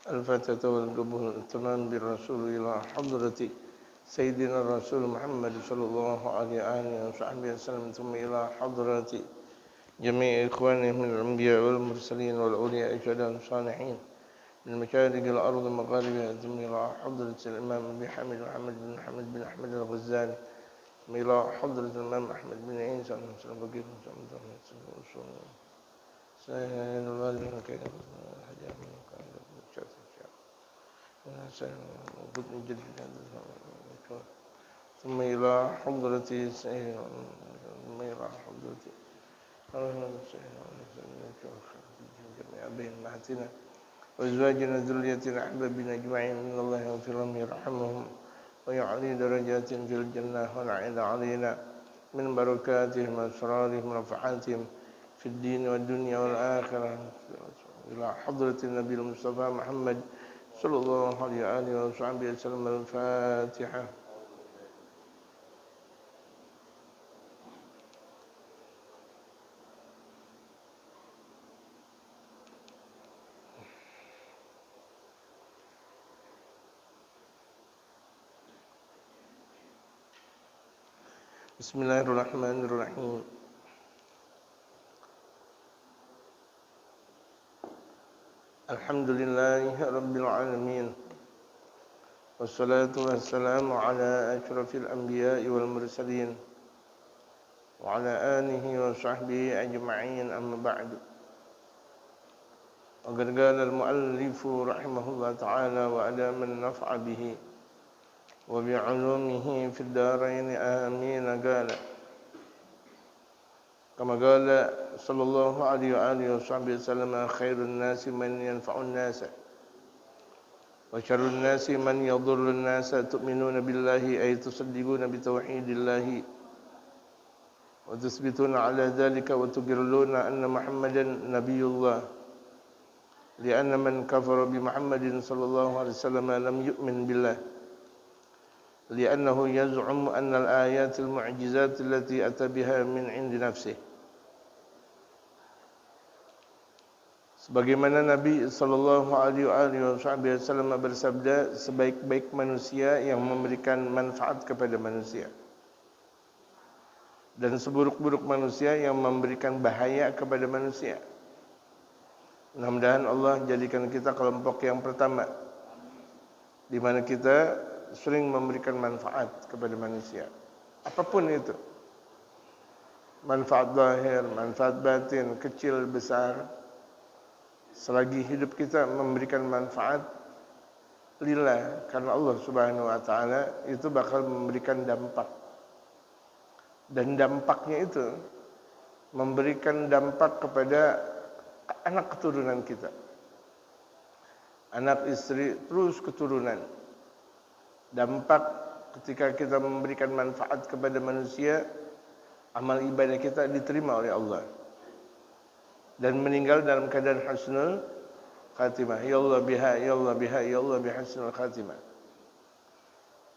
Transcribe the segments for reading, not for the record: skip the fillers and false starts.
الفتاة والقبول التمام بالرسول إلى حضرة سيدنا الرسول محمد صلى الله عليه وصحبه وسلم، ثم إلى حضرة جميع إخوانه من الأنبياء والمرسلين والأولياء الشهداء الصالحين من مشارق الأرض ومغاربها، ثم إلى حضرة الإمام أبي حامد محمد بن حمد بن أحمد الغزالي، ثم إلى حضرة الإمام أحمد بن عيسى بن سهل الوالد كيف حجاب موجود من جد ثم إلى حضرة ثم إلى حضرة جميع أمهاتنا وأزواجنا ذريتنا أحبابنا أجمعين من الله يغفر لهم يرحمهم ويعلي درجات في الجنة ونعيد علينا من بركاتهم وأسرارهم ونفحاتهم في الدين والدنيا والآخرة إلى حضرة النبي المصطفى محمد صلى الله عليه وآله وصحبه وسلم. الفاتحة. Bismillahirrahmanirrahim. Alhamdulillahi Rabbil Alamin. Wassalatu wassalamu ala ashrafil anbiya'i wal mursalin wa ala alihi wa sahbihi ajma'in, amma ba'du. Wa qad qala al-mu'allifu rahimahullah ta'ala wa ala man naf'a bihi wa bi'ulumihi fid darain amin. Qala kama qala sallallahu alaihi wa alihi wa sahbihi wasallam, khairun nasi man yanfa'un nasa wa syarrun nasi man yadhurrun nasa, tu'minuna billahi ay tusaddiquna bi tauhidillahi wa tusbituna ala dhalika wa tuqirruna anna Muhammadan nabiyullah, li'anna man kafara bi Muhammadin sallallahu alaihi wasallam lam yu'min billah, li'annahu yaz'umu anna al-ayatil mu'jizat allati ata biha min 'indi nafsihi. Sebagaimana Nabi sallallahu alaihi wasallam bersabda, sebaik-baik manusia yang memberikan manfaat kepada manusia, dan seburuk-buruk manusia yang memberikan bahaya kepada manusia. Mudah-mudahan Allah jadikan kita kelompok yang pertama, di mana kita sering memberikan manfaat kepada manusia, apapun itu, manfaat zahir, manfaat batin, kecil besar, selagi hidup kita memberikan manfaat lillah karena Allah Subhanahu wa taala, itu bakal memberikan dampak. Dan dampaknya itu memberikan dampak kepada anak keturunan kita, anak istri, terus keturunan. Dampak ketika kita memberikan manfaat kepada manusia, amal ibadah kita diterima oleh Allah dan meninggal dalam keadaan husnul khatimah. Ya Allah biha, ya Allah biha, ya Allah bihusnul khatimah.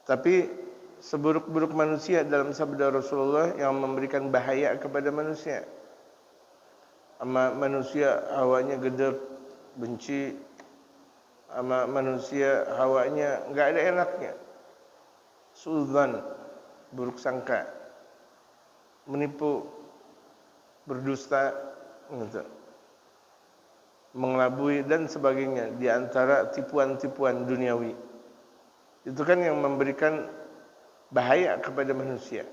Tapi seburuk-buruk manusia dalam sabda Rasulullah yang memberikan bahaya kepada manusia, ama manusia hawanya gedek, benci, ama manusia hawanya enggak ada enaknya, suudzon, buruk sangka, menipu, berdusta, mengelabui dan sebagainya, di antara tipuan-tipuan duniawi. Itu kan yang memberikan bahaya kepada manusia.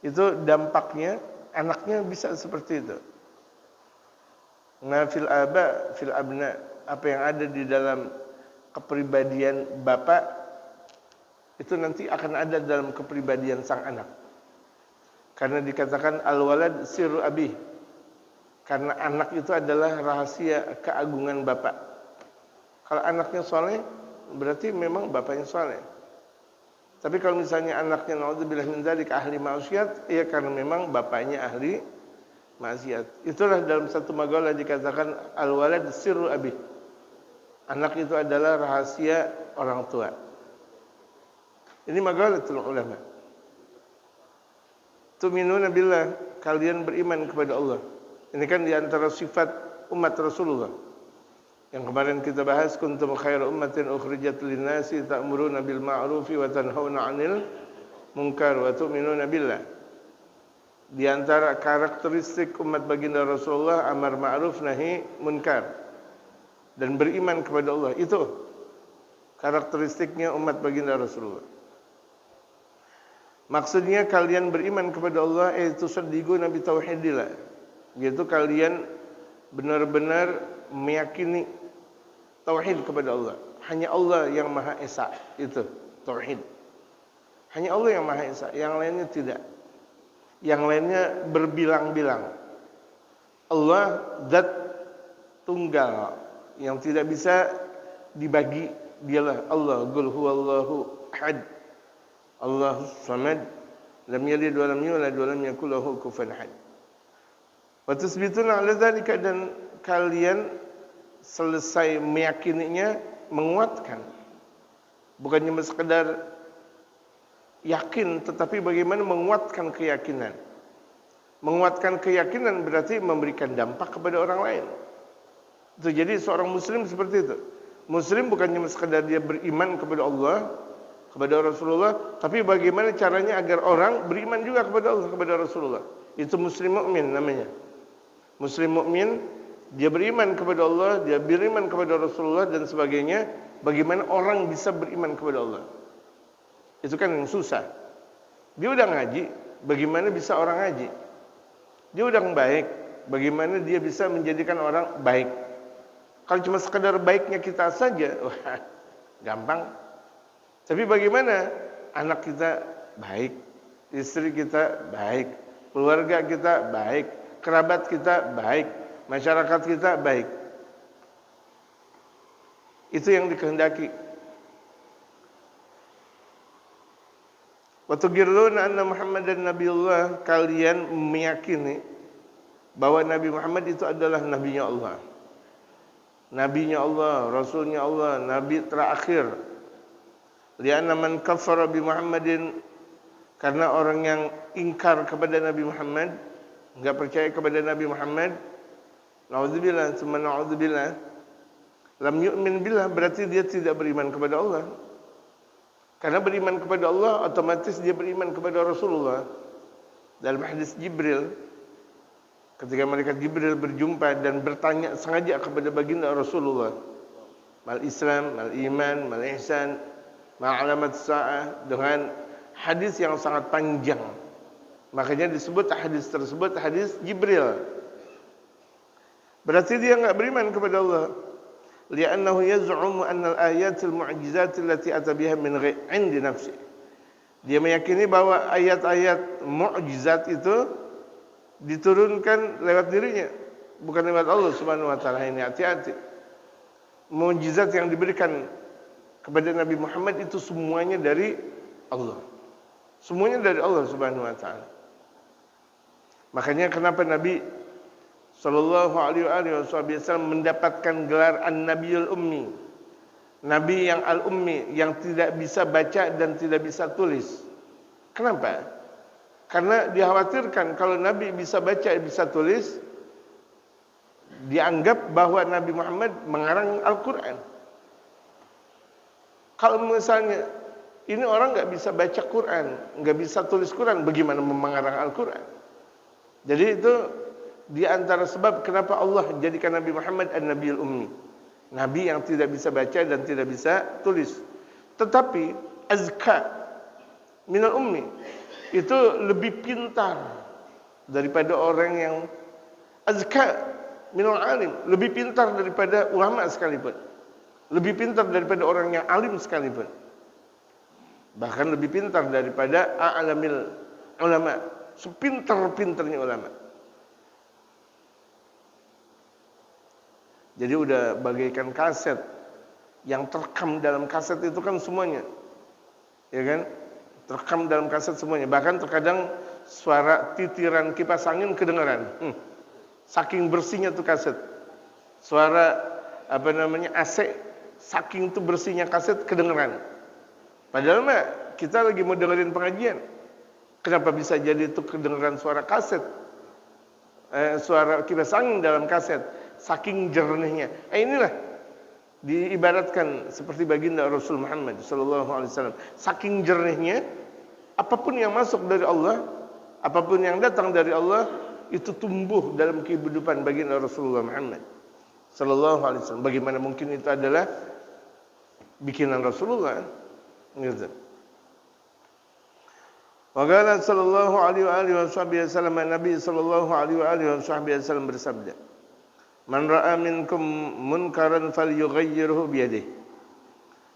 Itu dampaknya, anaknya bisa seperti itu. Nah, fil aba fil abna, apa yang ada di dalam kepribadian bapak itu nanti akan ada dalam kepribadian sang anak. Karena dikatakan al-walad sirru abih, karena anak itu adalah rahasia keagungan bapak. Kalau anaknya soleh, berarti memang bapaknya soleh. Tapi kalau misalnya anaknya naudzubillah min dzalik ahli maksiat, ya karena memang bapaknya ahli maksiat. Itulah dalam satu maqalah dikatakan al-walad sirru abih, anak itu adalah rahasia orang tua. Ini maqalatul ulama. Tu'minuna billah, kalian beriman kepada Allah. Ini kan di antara sifat umat Rasulullah. Yang kemarin kita bahas, kuntum khairu ummatin ukhrijat lin-nasi ta'muruna bil ma'rufi wa tanhauna 'anil munkar wa tu'minuna billah. Di antara karakteristik umat baginda Rasulullah amar ma'ruf nahi munkar dan beriman kepada Allah. Itu karakteristiknya umat baginda Rasulullah. Maksudnya kalian beriman kepada Allah itu saddiqu nabi tauhidillah. Yaitu kalian benar-benar meyakini tauhid kepada Allah. Hanya Allah yang Maha Esa, itu tauhid. Hanya Allah yang Maha Esa, yang lainnya tidak. Yang lainnya berbilang-bilang. Allah zat tunggal yang tidak bisa dibagi, dialah Allah. Qul huwallahu ahad. Allahus samad. Lam yalid wa lam yulad wa lam yakul lahu kufuwan ahad. Wa tusbituna 'ala dzalika, dan kalian selesai meyakininya menguatkan. Bukan cuma sekedar yakin, tetapi bagaimana menguatkan keyakinan. Menguatkan keyakinan berarti memberikan dampak kepada orang lain. Itu jadi seorang muslim seperti itu. Muslim bukan cuma sekedar dia beriman kepada Allah, kepada Rasulullah, tapi bagaimana caranya agar orang beriman juga kepada Allah, kepada Rasulullah. Itu muslim mukmin namanya. Muslim mukmin, dia beriman kepada Allah, dia beriman kepada Rasulullah dan sebagainya. Bagaimana orang bisa beriman kepada Allah? Itu kan yang susah. Dia udah ngaji, bagaimana bisa orang ngaji? Dia udah baik, bagaimana dia bisa menjadikan orang baik? Kalau cuma sekedar baiknya kita saja, wah, gampang. Tapi bagaimana anak kita baik, istri kita baik, keluarga kita baik, kerabat kita baik, masyarakat kita baik. Itu yang dikehendaki. Wa tugirruna anna Muhammadan nabiyullah, kalian meyakini bahwa Nabi Muhammad itu adalah nabinya Allah. Nabinya Allah, rasulnya Allah, nabi terakhir. Lianna man kafara bi Muhammadin, karena orang yang ingkar kepada Nabi Muhammad, enggak percaya kepada Nabi Muhammad, naudzubillah, summa naudzubillah, lam yu'min billah, berarti dia tidak beriman kepada Allah. Karena beriman kepada Allah, otomatis dia beriman kepada Rasulullah. Dalam hadis Jibril, ketika malaikat Jibril berjumpa dan bertanya sengaja kepada baginda Rasulullah, mal Islam, mal iman, mal ihsan, ma alamat sa'ah, dengan hadis yang sangat panjang. Makanya disebut hadis tersebut hadis Jibril. Berarti dia enggak beriman kepada Allah. Li'annahu yaz'umu anna al-ayatil mu'jizat allati ata biha min indi nafsi. Dia meyakini bahwa ayat-ayat mukjizat itu diturunkan lewat dirinya, bukan lewat Allah Subhanahu wa taala. Ini hati-hati. Mukjizat yang diberikan kepada Nabi Muhammad itu semuanya dari Allah. Semuanya dari Allah Subhanahu wa taala. Makanya kenapa Nabi sallallahu alaihi wasallam mendapatkan gelar An-Nabiyul Ummi. Nabi yang al-ummi, yang tidak bisa baca dan tidak bisa tulis. Kenapa? Karena dikhawatirkan kalau Nabi bisa baca, bisa tulis, dianggap bahwa Nabi Muhammad mengarang Al-Quran. Kalau misalnya ini orang nggak bisa baca Quran, nggak bisa tulis Quran, bagaimana mengarang Al-Quran? Jadi itu di antara sebab kenapa Allah jadikan Nabi Muhammad An-Nabiyul Ummi. Nabi yang tidak bisa baca dan tidak bisa tulis. Tetapi azka minal ummi, itu lebih pintar daripada orang yang azka minal alim, lebih pintar daripada ulama sekalipun. Lebih pintar daripada orang yang alim sekalipun. Bahkan lebih pintar daripada a'lamil ulama, sepintar-pintarnya ulama. Jadi udah bagaikan kaset, yang terekam dalam kaset itu kan semuanya, ya kan? Terekam dalam kaset semuanya. Bahkan terkadang suara titiran kipas angin kedengaran. Saking bersihnya tuh kaset. Suara AC, saking tuh bersihnya kaset kedengaran. Padahal mah kita lagi mau dengerin pengajian. Kenapa bisa jadi itu kedengaran suara kaset? Suara kipas angin dalam kaset. Saking jernihnya. Inilah diibaratkan seperti baginda Rasul Muhammad sallallahu alaihi wasallam. Saking jernihnya, apapun yang masuk dari Allah, apapun yang datang dari Allah, itu tumbuh dalam kehidupan baginda Rasulullah Muhammad sallallahu alaihi wasallam. Bagaimana mungkin itu adalah bikinan Rasulullah? Gitu. Waqala sallallahu alaihi wasallam, Nabi sallallahu alaihi wasallam bersabda, "Man ra'a minkum munkaran falyughayyirhu biyadihi."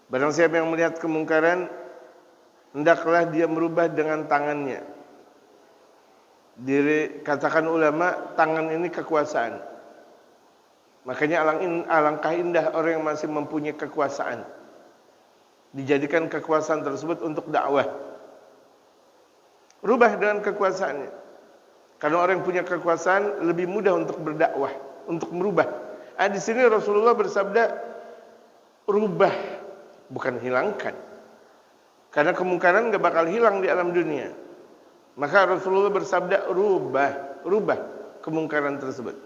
Barang siapa yang melihat kemungkaran, hendaklah dia merubah dengan tangannya. Katakan ulama, tangan ini kekuasaan. Makanya alangkah indah orang yang masih mempunyai kekuasaan. Dijadikan kekuasaan tersebut untuk dakwah. Rubah dengan kekuasaannya. Karena orang yang punya kekuasaan lebih mudah untuk berdakwah, untuk merubah. Di sini Rasulullah bersabda, rubah, bukan hilangkan. Karena kemungkaran enggak bakal hilang di alam dunia. Maka Rasulullah bersabda, rubah kemungkaran tersebut.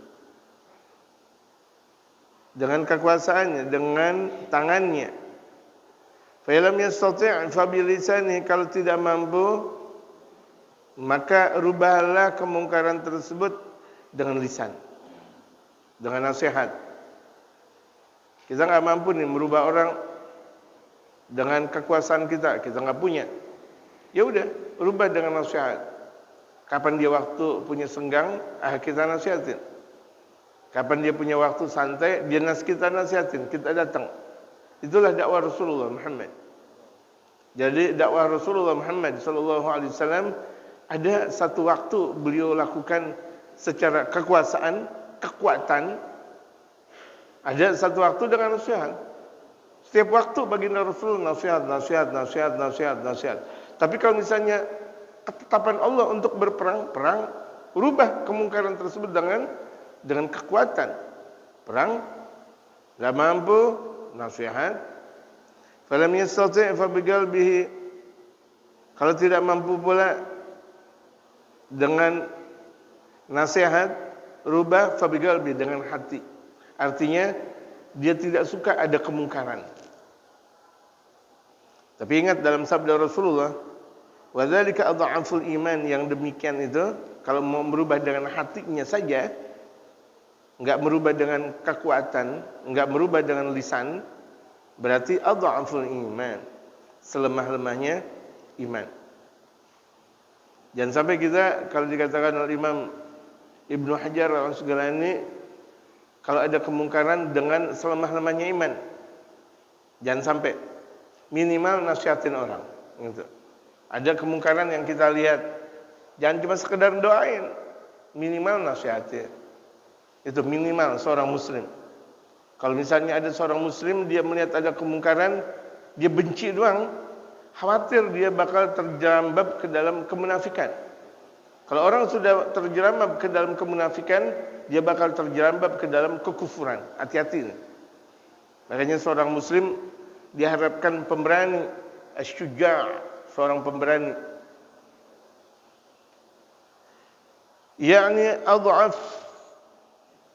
Dengan kekuasaannya, dengan tangannya. Fa lam yastati' fa bi lisanihi, kalau tidak mampu, maka rubahlah kemungkaran tersebut dengan lisan, dengan nasihat. Kita nggak mampu nih merubah orang dengan kekuasaan kita nggak punya. Ya udah, rubah dengan nasihat. Kapan dia waktu punya senggang, kita nasihatin. Kapan dia punya waktu santai, kita nasihatin, kita datang. Itulah dakwah Rasulullah Muhammad. Jadi dakwah Rasulullah Muhammad sallallahu alaihi wasallam, ada satu waktu beliau lakukan secara kekuasaan, kekuatan. Ada satu waktu dengan nasihat. Setiap waktu baginda Rasul nasihat. Tapi kalau misalnya ketetapan Allah untuk berperang, rubah kemungkaran tersebut dengan kekuatan. Perang, enggak mampu, nasihat. Falam yastati' fa biqalbihi, kalau tidak mampu pula dengan nasihat, rubah fa biqalbi, dengan hati. Artinya dia tidak suka ada kemungkaran. Tapi ingat dalam sabda Rasulullah, wa dzalika adhaful iman, yang demikian itu kalau mau merubah dengan hatinya saja, enggak merubah dengan kekuatan, enggak merubah dengan lisan, berarti adhaful iman, selemah-lemahnya iman. Jangan sampai kita, kalau dikatakan oleh Imam Ibnu Hajar al-Asqalani, kalau ada kemungkaran dengan selemah-lemahnya iman, jangan sampai. Minimal nasihatin orang, gitu. Ada kemungkaran yang kita lihat, jangan cuma sekedar doain, minimal nasihatin. Itu minimal seorang muslim. Kalau misalnya ada seorang muslim, dia melihat ada kemungkaran, dia benci doang, khawatir dia bakal terjerambab ke dalam kemunafikan. Kalau orang sudah terjerambab ke dalam kemunafikan, dia bakal terjerambab ke dalam kekufuran. Hati-hati. Makanya seorang muslim diharapkan pemberani, asy-syuja', seorang pemberani. Yani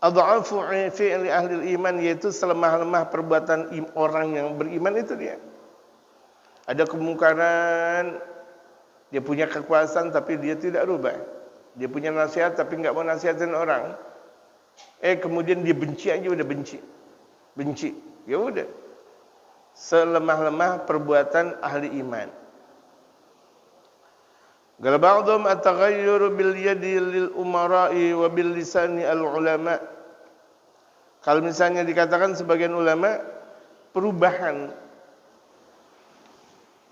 adhafu fi'li ahli iman, yaitu selemah-lemah perbuatan orang yang beriman itu dia. Ada kemungkaran, dia punya kekuasaan tapi dia tidak rubah. Dia punya nasihat tapi enggak mau nasihatin orang. Kemudian dia benci aja, udah benci. Ya udah. Selemah-lemah perbuatan ahli iman. Qala ba'dhum at-taghayyur bil yadi lil umara'i wa bil lisani al ulama. Kalau misalnya dikatakan sebagian ulama, perubahan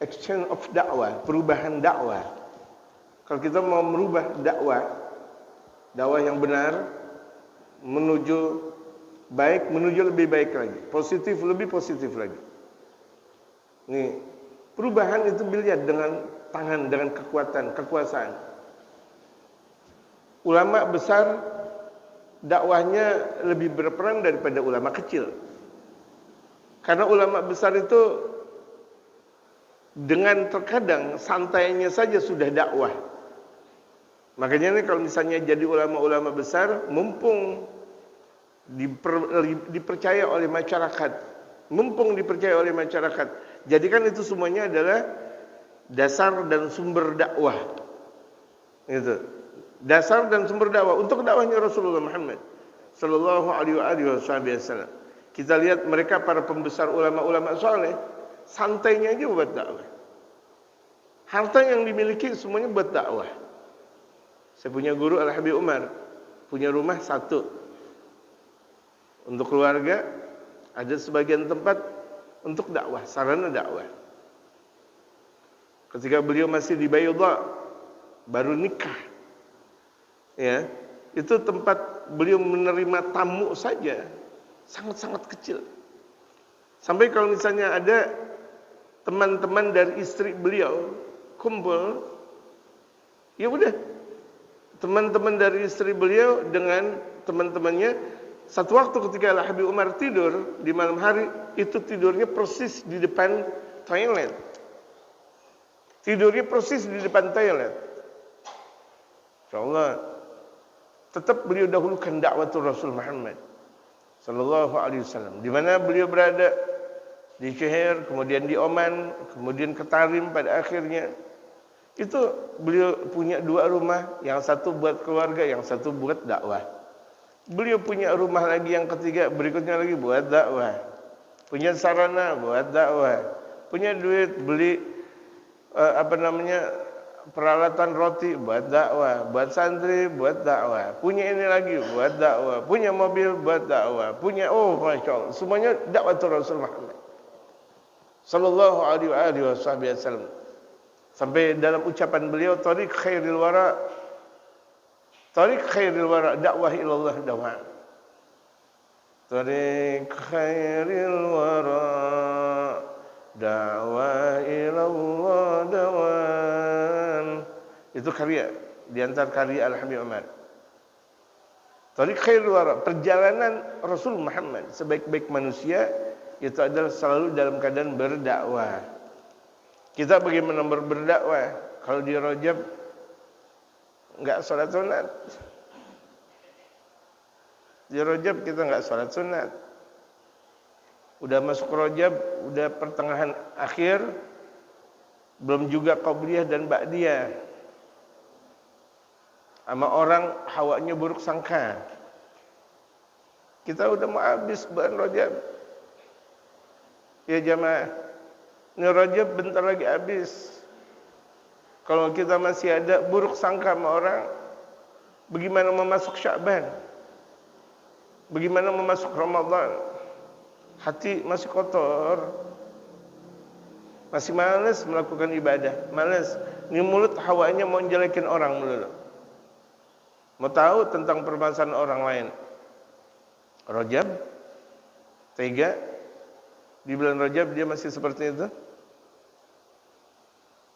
exchange of dakwah, perubahan dakwah. Kalau kita mau merubah dakwah yang benar menuju baik, menuju lebih baik lagi, positif, lebih positif lagi. Nih, perubahan itu dilihat dengan tangan, dengan kekuasaan. Ulama besar dakwahnya lebih berperan daripada ulama kecil. Karena ulama besar itu dengan terkadang santainya saja sudah dakwah. Makanya nih kalau misalnya jadi ulama-ulama besar, mumpung dipercaya oleh masyarakat mumpung dipercaya oleh masyarakat. Jadikan itu semuanya adalah dasar dan sumber dakwah. Itu. Dasar dan sumber dakwah untuk dakwahnya Rasulullah Muhammad sallallahu alaihi wasallam. Kita lihat mereka para pembesar ulama-ulama saleh, santainya aja buat dakwah. Harta yang dimiliki semuanya buat dakwah. Saya punya guru Al-Habib Umar, punya rumah satu. Untuk keluarga, ada sebagian tempat untuk dakwah, sarana dakwah. Ketika beliau masih di Baydha, baru nikah, ya, itu tempat beliau menerima tamu saja sangat-sangat kecil. Sampai kalau misalnya ada teman-teman dari istri beliau kumpul, ya udah, teman-teman dari istri beliau dengan teman-temannya, satu waktu ketika Al-Habib Umar tidur di malam hari, itu tidurnya persis di depan toilet. Tidurnya persis di depan toilet. InsyaAllah, tetap beliau dahulukan dakwatul Rasul Muhammad sallallahu alaihi wasallam. Di mana beliau berada? Di Syahir, kemudian di Oman, kemudian ke Tarim pada akhirnya. Itu beliau punya dua rumah, yang satu buat keluarga, yang satu buat dakwah. Beliau punya rumah lagi yang ketiga, berikutnya lagi buat dakwah. Punya sarana buat dakwah. Punya duit beli peralatan roti buat dakwah, buat santri buat dakwah. Punya ini lagi buat dakwah, punya mobil buat dakwah, punya Masya Allah, semuanya dakwatul Rasul Muhammad sallallahu alaihi wasallam. Sampai dalam ucapan beliau, tariq khairil wara, dakwah ilallah dakwah. Tariq khairil wara, dakwah ilallah dawan. Itu karya, di antara karya Al-Habib Umar. Tariq khairil wara, perjalanan Rasul Muhammad sebaik-baik manusia itu adalah selalu dalam keadaan berdakwah. Kita bagaimana berdakwah? Kalau di Rajab enggak salat sunat. Di Rajab kita enggak salat sunat. Udah masuk Rajab, udah pertengahan akhir, belum juga qabliyah dan ba'diyah. Sama orang hawanya buruk sangka. Kita udah mau habis bulan Rajab. Ya jamaah, ini Rajab bentar lagi habis. Kalau kita masih ada buruk sangka sama orang, bagaimana memasuk Sya'ban? Bagaimana memasuk Ramadan? Hati masih kotor, masih malas melakukan ibadah, malas. Ini mulut hawanya mau menjelekin orang dulu, mau tahu tentang permasalahan orang lain. Rajab, tega, di bulan Rajab dia masih seperti itu.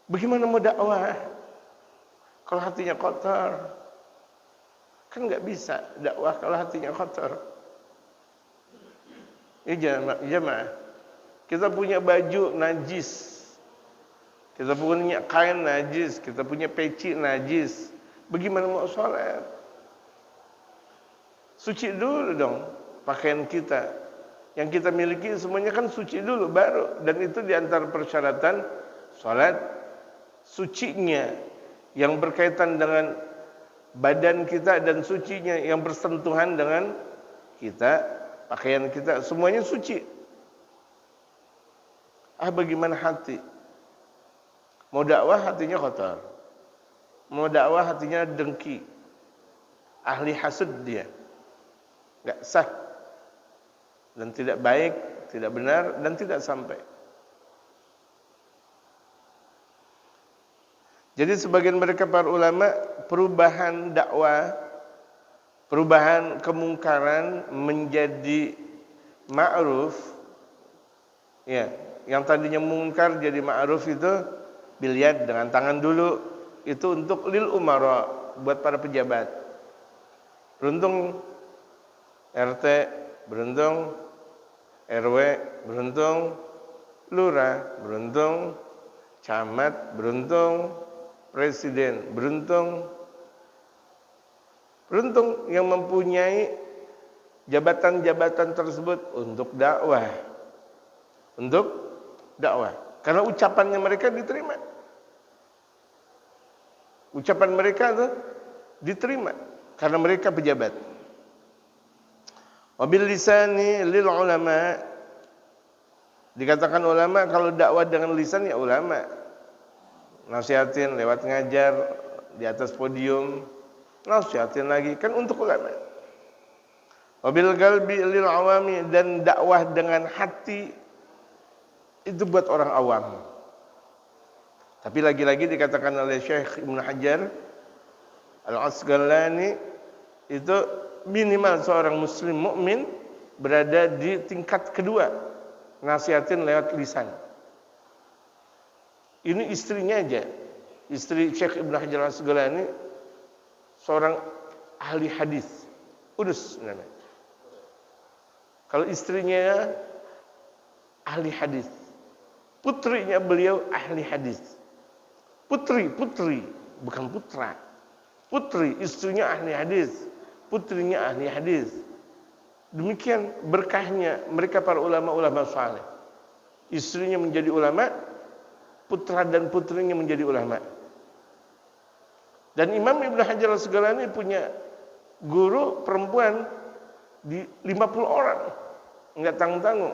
Bagaimana mau dakwah kalau hatinya kotor? Kan nggak bisa dakwah kalau hatinya kotor. Jamaah, kita punya baju najis, kita punya kain najis, kita punya peci najis. Bagaimana mau sholat? Suci dulu dong pakaian kita. Yang kita miliki semuanya kan suci dulu baru. Dan itu diantara persyaratan sholat, sucinya yang berkaitan dengan badan kita dan sucinya yang bersentuhan dengan kita, pakaian kita, semuanya suci. Bagaimana hati? Mau dakwah hatinya kotor, mau dakwah hatinya dengki, ahli hasud dia, nggak sah dan tidak baik, tidak benar dan tidak sampai. Jadi sebagian mereka para ulama, perubahan dakwah, perubahan kemungkaran menjadi ma'ruf, ya, yang tadinya mungkar jadi ma'ruf itu biliat dengan tangan dulu, itu untuk lil umara, buat para pejabat. Beruntung RT, beruntung RW, beruntung lurah, beruntung camat, beruntung presiden, beruntung yang mempunyai jabatan-jabatan tersebut untuk dakwah. untuk dakwah. Karena ucapannya mereka diterima. Ucapan mereka itu diterima karena mereka pejabat. Wabil lisani lil ulama, dikatakan ulama kalau dakwah dengan lisan ya ulama. Nasihatin lewat ngajar di atas podium, nasihatin lagi kan untuk ulama. Wabil qalbi lil awami, dan dakwah dengan hati itu buat orang awam. Tapi lagi-lagi dikatakan oleh Syekh Ibnu Hajar Al-Asqalani, itu minimal seorang muslim mukmin berada di tingkat kedua, nasihatin lewat lisan. Ini istrinya aja, istri Syekh Ibnu Hajar Al-Asqalani seorang ahli hadis, Udus namanya. Kalau istrinya ahli hadis, putrinya beliau ahli hadis. Putri, bukan putra. Putri, istrinya ahli hadis, putrinya ahli hadis. Demikian berkahnya mereka para ulama-ulama saleh. Istrinya menjadi ulama, putra dan putrinya menjadi ulama. Dan Imam Ibnu Hajar Al-Asqalani punya guru perempuan di 50 orang. Enggak tanggung-tanggung.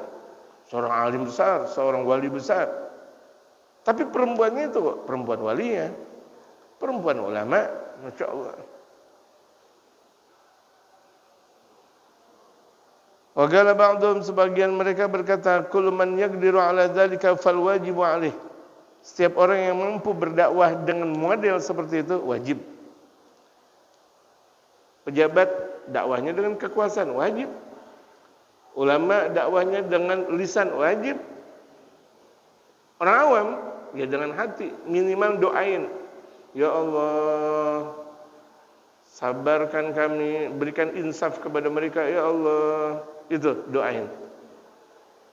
Seorang alim besar, seorang wali besar. Tapi perempuannya itu kok perempuan wali ya, perempuan ulama, Masya Allah. Wa qala ba'dhum, sebagian mereka berkata, kullu man yaqdiru ala dzalika fal wajibu alaih. Setiap orang yang mampu berdakwah dengan model seperti itu wajib. Pejabat dakwahnya dengan kekuasaan wajib. Ulama dakwahnya dengan lisan wajib. Orang awam ya dengan hati, minimal doain, ya Allah sabarkan kami, berikan insaf kepada mereka ya Allah. Itu doain.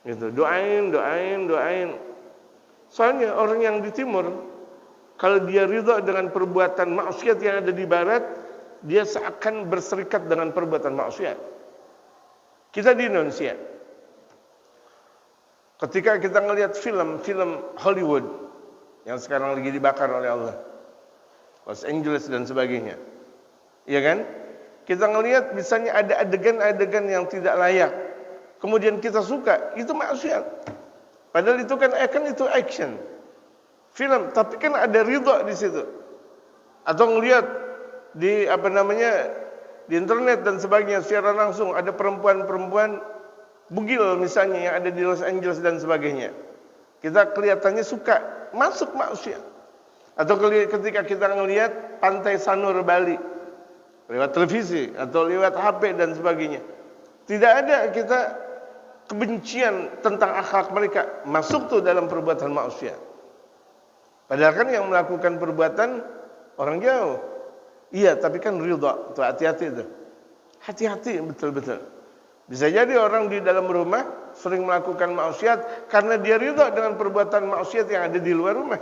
Itu doain. Soalnya orang yang di timur, kalau dia ridha dengan perbuatan maksiat yang ada di barat, dia seakan berserikat dengan perbuatan maksiat. Kita di Indonesia, ketika kita ngelihat film Hollywood yang sekarang lagi dibakar oleh Allah, Los Angeles dan sebagainya, iya kan? Kita ngelihat misalnya ada adegan-adegan yang tidak layak, kemudian kita suka, itu maksiat. Padahal itu kan itu action film, tapi kan ada ridha di situ. Atau ngelihat di di internet dan sebagainya secara langsung ada perempuan-perempuan bugil misalnya yang ada di Los Angeles dan sebagainya. Kita kelihatannya suka, masuk maksiat. Atau ketika kita ngelihat Pantai Sanur Bali lewat televisi atau lewat HP dan sebagainya, tidak ada kita kebencian tentang akhlak mereka, masuk tuh dalam perbuatan maksiat. Padahal kan yang melakukan perbuatan orang jauh. Iya, tapi kan ridha. Tuh hati-hati tuh. Hati-hati betul-betul. Bisa jadi orang di dalam rumah sering melakukan maksiat karena dia ridha dengan perbuatan maksiat yang ada di luar rumah.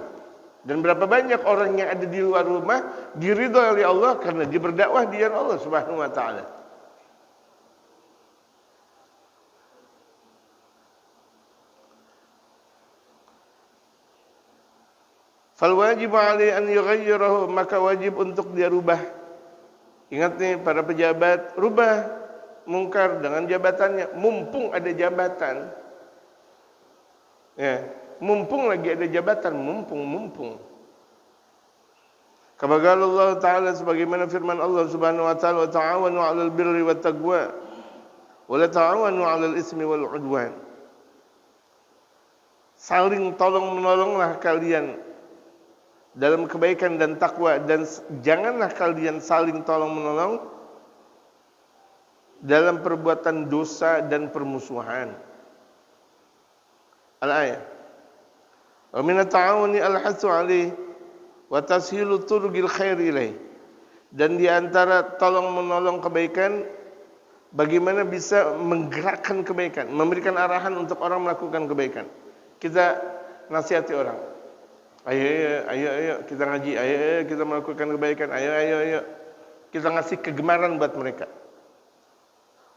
Dan berapa banyak orang yang ada di luar rumah diridha oleh Allah karena dia berdakwah di jalan Allah Subhanahu wa taala. Fal wajib alaihi an yughayyirahu, maka wajib untuk dia rubah. Ingat nih para pejabat, rubah mungkar dengan jabatannya, mumpung ada jabatan. Ya, mumpung lagi ada jabatan, mumpung. Kama qala Allah Ta'ala, sebagaimana firman Allah Subhanahu wa taala, wa ta'awanu 'alal birri wat taqwa wa la ta'awanu 'alal ismi wal 'udwan. Saling tolong-menolonglah kalian dalam kebaikan dan takwa, dan janganlah kalian saling tolong-menolong dalam perbuatan dosa dan permusuhan. Al-ayah. Wa min at-ta'awuni al-hasu 'alaihi wa tashilu turuqil khair ilaih. Dan di antara tolong-menolong kebaikan, bagaimana bisa menggerakkan kebaikan, memberikan arahan untuk orang melakukan kebaikan. Kita nasihati orang. Ayo kita ngaji, ayo kita melakukan kebaikan, ayo kita ngasih kegemaran buat mereka.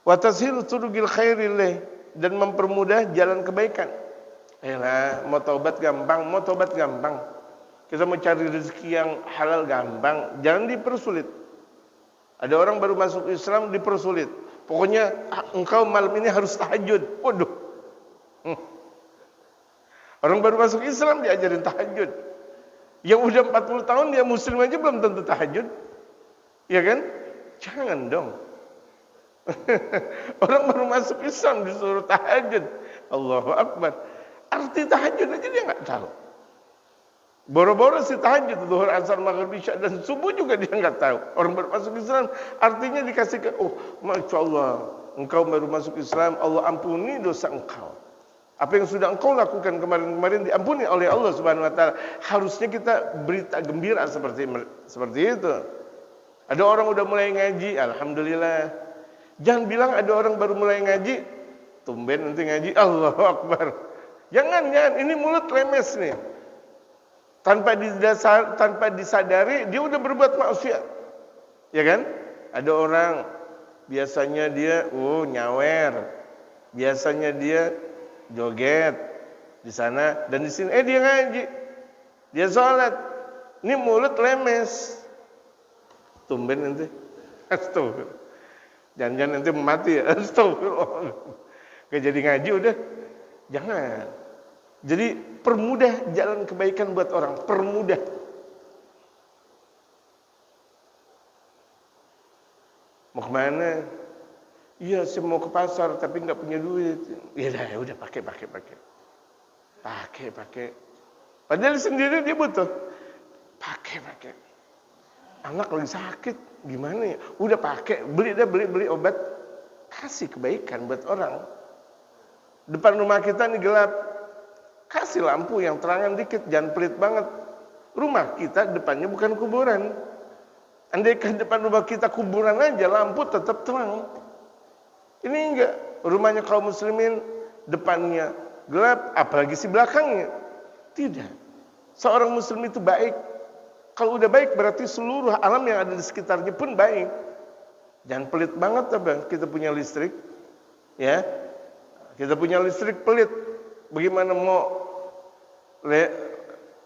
Wa tashilu turuqil khair ilaih, dan mempermudah jalan kebaikan. Ayolah, mau taubat gampang. Kita mau cari rezeki yang halal gampang, jangan dipersulit. Ada orang baru masuk Islam dipersulit. Pokoknya engkau malam ini harus tahajud. Waduh. Orang baru masuk Islam diajarin tahajud. Yang udah 40 tahun dia muslim aja belum tentu tahajud. Ya kan? Jangan dong. Orang baru masuk Islam disuruh tahajud. Allahu Akbar. Arti tahajud aja dia nggak tahu. Boro-boro si tahajud, zuhur, asar, maghrib, isya dan subuh juga dia nggak tahu. Orang baru masuk Islam artinya dikasihkan, oh masya Allah, engkau baru masuk Islam, Allah ampuni dosa engkau. Apa yang sudah engkau lakukan kemarin-kemarin diampuni oleh Allah Subhanahu Wa Taala. Harusnya kita berita gembira seperti itu. Ada orang udah mulai ngaji, alhamdulillah. Jangan bilang ada orang baru mulai ngaji, tumben nanti ngaji, Allahu Akbar. Jangan, ini mulut lemes nih. Tanpa disadari dia udah berbuat maksiat. Ya kan? Ada orang biasanya dia nyawer. Biasanya dia joget di sana dan di sini dia ngaji. Dia sholat. Ini mulut lemes. Tumben nanti. Astagfirullah. Jangan-jangan nanti mati ya. Astagfirullah. Gak jadi ngaji udah. Jangan. Jadi permudah jalan kebaikan buat orang, permudah. Mau kemana? Iya, saya mau ke pasar tapi nggak punya duit. Ya udah pakai. Padahal sendiri dia butuh. Pakai. Anak lagi sakit, gimana ya? Udah pakai, beli obat. Kasih kebaikan buat orang. Depan rumah kita nih gelap. Kasih lampu yang terangan dikit, jangan pelit banget. Rumah kita depannya bukan kuburan. Andaikan depan rumah kita kuburan aja, lampu tetap terang. Ini enggak. Rumahnya kaum muslimin, depannya gelap, apalagi si belakangnya. Tidak. Seorang muslim itu baik. Kalau udah baik berarti seluruh alam yang ada di sekitarnya pun baik. Jangan pelit banget abang. Kita punya listrik. Ya. Kita punya listrik pelit. Bagaimana mau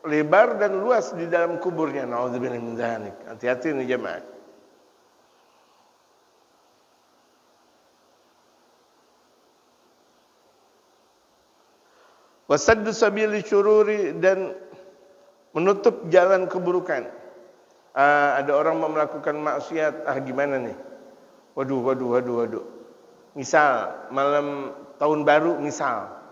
lebar dan luas di dalam kuburnya? Nauzubillah min dzalik. Hati-hati nih jemaah. Wasaddu sabili syururi, dan menutup jalan keburukan. Ada orang mau melakukan maksiat, gimana nih? Waduh. Misal malam tahun baru misal.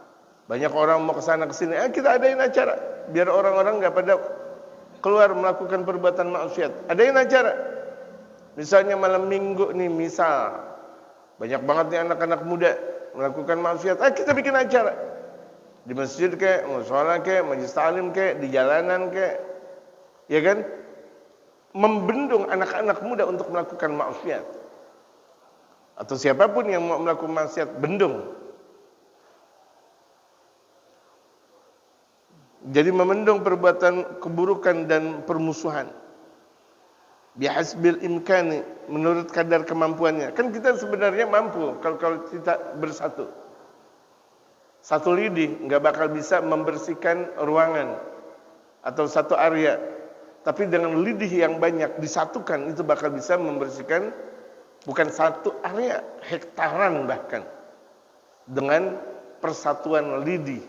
Banyak orang mau ke sana ke sini. Kita adain acara biar orang-orang enggak pada keluar melakukan perbuatan maksiat. Adain acara. Misalnya malam Minggu nih, misal banyak banget nih anak-anak muda melakukan maksiat. Kita bikin acara. Di masjid kek, mushola kek, majelis taklim kek, di jalanan kek. Ya kan? Membendung anak-anak muda untuk melakukan maksiat. Atau siapapun yang mau melakukan maksiat, bendung. Jadi memendung perbuatan keburukan dan permusuhan. Bihasbil imkani, menurut kadar kemampuannya. Kan kita sebenarnya mampu kalau kita bersatu. Satu lidi nggak bakal bisa membersihkan ruangan atau satu area. Tapi dengan lidih yang banyak disatukan itu bakal bisa membersihkan bukan satu area, hektaran bahkan. Dengan persatuan lidih.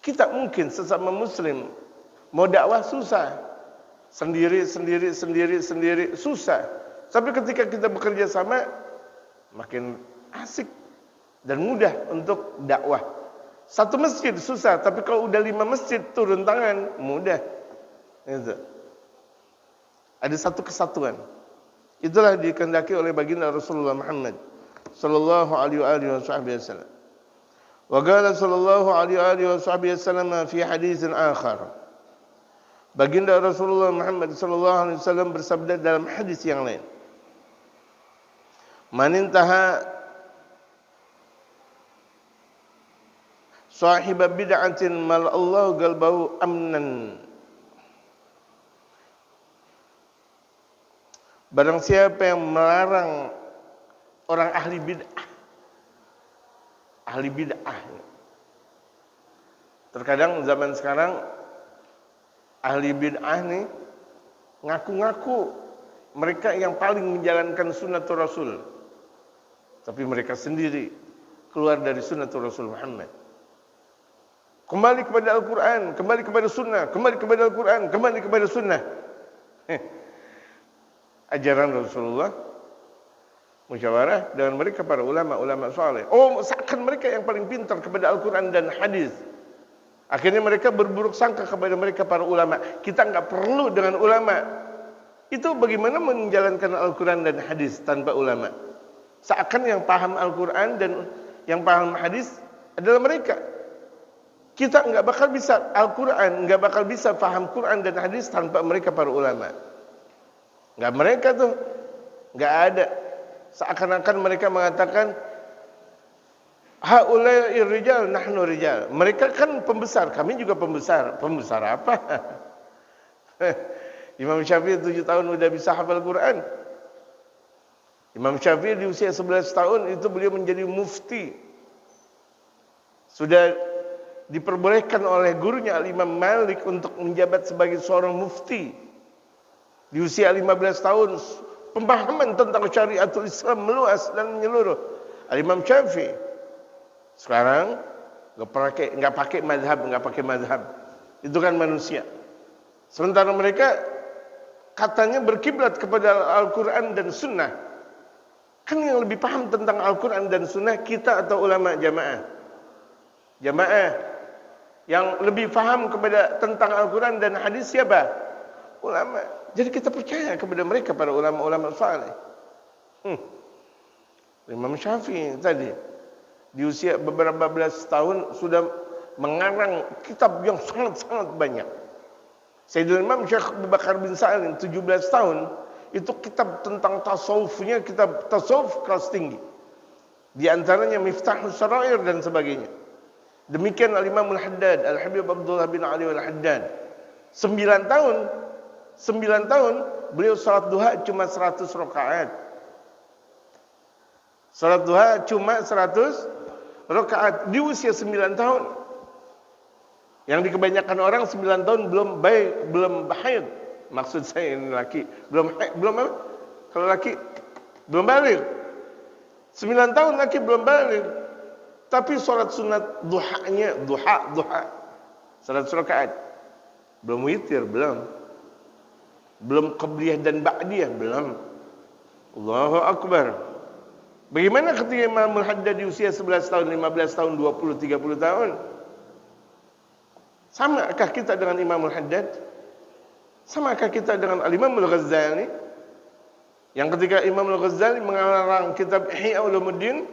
Kita mungkin sesama muslim mau dakwah susah. Sendiri susah. Tapi ketika kita bekerja sama makin asik dan mudah untuk dakwah. Satu masjid susah, tapi kalau udah 5 masjid turun tangan mudah. Itu. Ada satu kesatuan. Itulah dikehendaki oleh baginda Rasulullah Muhammad sallallahu alaihi wasallam. Wa qala sallallahu alaihi wasallam fi haditsin akhar. Baginda Rasulullah Muhammad sallallahu alaihi wasallam bersabda dalam hadis yang lain. Man intaha sahiba bid'atin mal Allah qalbahu amnan. Barang siapa yang melarang orang ahli bid'ah, Terkadang zaman sekarang ahli bid'ah nih ngaku-ngaku mereka yang paling menjalankan sunnatul Rasul, tapi mereka sendiri keluar dari sunnatul Rasul Muhammad. Kembali kepada Al-Quran, kembali kepada sunnah, kembali kepada Al-Quran, kembali kepada sunnah. Ajaran Rasulullah, musyawarah dengan mereka para ulama-ulama saleh. Oh, seakan mereka yang paling pintar kepada Al-Quran dan hadis. Akhirnya mereka berburuk sangka kepada mereka para ulama. Kita enggak perlu dengan ulama. Itu bagaimana menjalankan Al-Quran dan hadis tanpa ulama? Seakan yang paham Al-Quran dan yang paham hadis adalah mereka. Kita enggak bakal bisa Al-Quran, enggak bakal bisa paham Quran dan hadis tanpa mereka para ulama. Enggak, mereka tuh enggak ada. Seakan-akan mereka mengatakan haulai rijal nahnu rijal. Mereka kan pembesar, kami juga pembesar. Pembesar apa? Imam Syafi'i 7 tahun sudah bisa hafal Quran. Imam Syafi'i di usia 11 tahun itu beliau menjadi mufti. Sudah diperbolehkan oleh gurunya Al-Imam Malik untuk menjabat sebagai seorang mufti. Di usia 15 tahun pemahaman tentang syariatul Islam meluas dan menyeluruh. Al-Imam Syafi'i sekarang enggak pakai mazhab. Itu kan manusia. Sementara mereka katanya berkiblat kepada Al-Quran dan Sunnah. Kan yang lebih paham tentang Al-Quran dan Sunnah kita atau ulama jamaah? Jamaah yang lebih paham kepada tentang Al-Quran dan hadis siapa? Ulama. Jadi kita percaya kepada mereka para ulama-ulama saleh. Imam Syafi'i tadi di usia beberapa belas tahun sudah mengarang kitab yang sangat-sangat banyak. Sayyidul Imam Syekh Abu Bakar bin Sa'id 17 tahun itu kitab tentang tasawufnya, kitab tasawuf kelas tinggi. Di antaranya Miftahus Sarair dan sebagainya. Demikian Al-Imam Al-Haddad, Al-Habib Abdullah bin Ali Al-Haddad. 9 tahun beliau salat duha cuma 100 rakaat. Salat duha cuma 100 rakaat di usia 9 tahun. Yang di kebanyakan orang 9 tahun belum haid. Maksud saya ini laki belum apa? Kalau laki belum balik. 9 tahun laki belum balik. Tapi salat sunat duhanya, duha. Salat rakaat. Belum witir, belum. Belum qabliyah dan ba'diyah, belum. Allahu Akbar. Bagaimana ketika Imam Al-Haddad di usia 11 tahun, 15 tahun, 20, 30 tahun? Samakah kita dengan Imam Al-Haddad? Samakah kita dengan Al-Imam Al-Ghazali? Yang ketika Imam Al-Ghazali mengarang kitab Ihya Ulumuddin,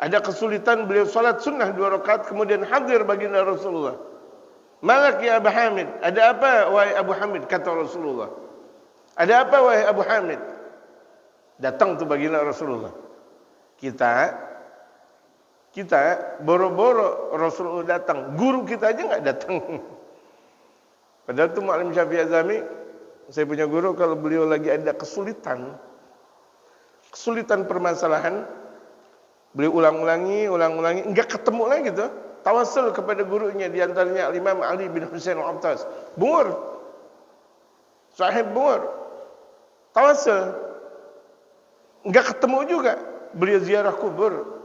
ada kesulitan beliau salat sunnah 2 rakaat kemudian hadir baginda Rasulullah. Malak ya Abu Hamid, ada apa wahai Abu Hamid? Kata Rasulullah. Ada apa wahai Abu Hamid? Datang tu baginda Rasulullah. Kita boro-boro Rasulullah datang, guru kita aja enggak datang. Padahal tu Mu'allim Syafi'i Azami, saya punya guru, kalau beliau lagi ada kesulitan permasalahan, beliau ulang-ulangi, enggak ketemu lagi tu. Tawassul kepada gurunya, di antaranya Imam Ali bin Husain Al-Attas. Bungur. Sahib bungur. Tawassul. Enggak ketemu juga. Beliau ziarah kubur